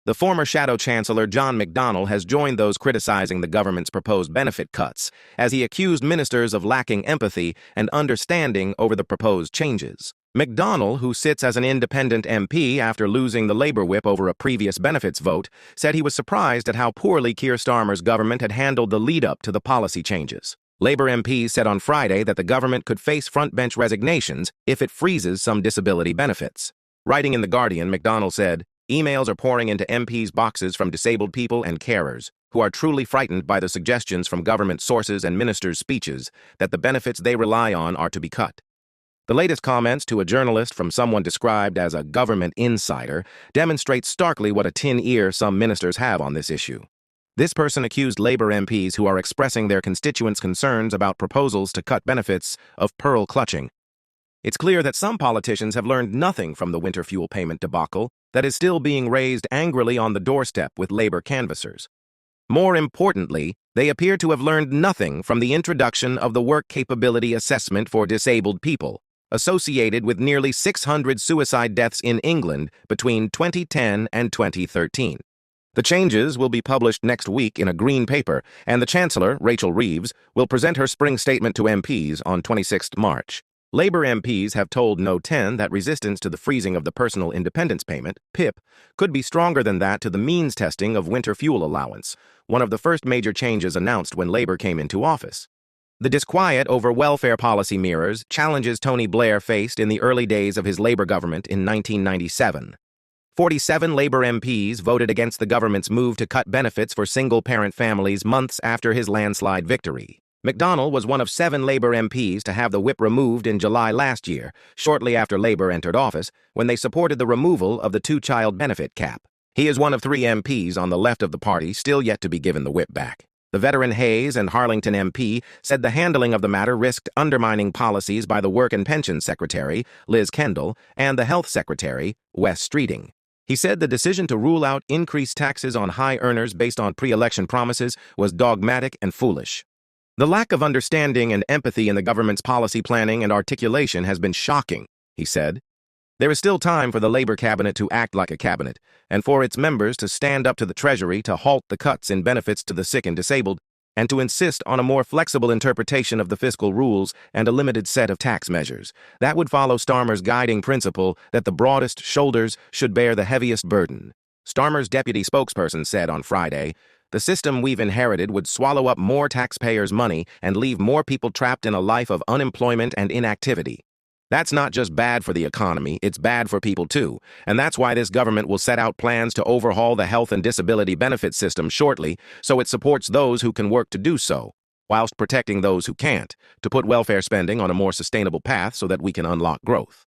The former Shadow Chancellor John McDonnell has joined those criticizing the government's proposed benefit cuts, as he accused ministers of lacking empathy and understanding over the proposed changes. McDonnell, who sits as an independent MP after losing the Labour whip over a previous benefits vote, said he was surprised at how poorly Keir Starmer's government had handled the lead-up to the policy changes. Labour MPs said on Friday that the government could face frontbench resignations if it freezes some disability benefits. Writing in The Guardian, McDonnell said, "Emails are pouring into MPs' boxes from disabled people and carers, who are truly frightened by the suggestions from government sources and ministers' speeches that the benefits they rely on are to be cut." The latest comments to a journalist from someone described as a government insider demonstrate starkly what a tin ear some ministers have on this issue. This person accused Labour MPs who are expressing their constituents' concerns about proposals to cut benefits of pearl clutching. It's clear that some politicians have learned nothing from the winter fuel payment debacle that is still being raised angrily on the doorstep with Labour canvassers. More importantly, they appear to have learned nothing from the introduction of the work capability assessment for disabled people, associated with nearly 600 suicide deaths in England between 2010 and 2013. The changes will be published next week in a green paper, and the Chancellor, Rachel Reeves, will present her spring statement to MPs on 26 March. Labour MPs have told No 10 that resistance to the freezing of the Personal Independence Payment, PIP, could be stronger than that to the means testing of winter fuel allowance, one of the first major changes announced when Labour came into office. The disquiet over welfare policy mirrors challenges Tony Blair faced in the early days of his Labour government in 1997. 47 Labour MPs voted against the government's move to cut benefits for single-parent families months after his landslide victory. McDonnell was one of 7 Labour MPs to have the whip removed in July last year, shortly after Labour entered office, when they supported the removal of the 2-child benefit cap. He is one of 3 MPs on the left of the party still yet to be given the whip back. The veteran Hayes and Harlington MP said the handling of the matter risked undermining policies by the Work and Pensions Secretary, Liz Kendall, and the Health Secretary, Wes Streeting. He said the decision to rule out increased taxes on high earners based on pre-election promises was dogmatic and foolish. The lack of understanding and empathy in the government's policy planning and articulation has been shocking, he said. There is still time for the Labour cabinet to act like a cabinet, and for its members to stand up to the Treasury to halt the cuts in benefits to the sick and disabled, and to insist on a more flexible interpretation of the fiscal rules and a limited set of tax measures. That would follow Starmer's guiding principle that the broadest shoulders should bear the heaviest burden. Starmer's deputy spokesperson said on Friday, "The system we've inherited would swallow up more taxpayers' money and leave more people trapped in a life of unemployment and inactivity. That's not just bad for the economy, it's bad for people too, and that's why this government will set out plans to overhaul the health and disability benefit system shortly so it supports those who can work to do so, whilst protecting those who can't, to put welfare spending on a more sustainable path so that we can unlock growth."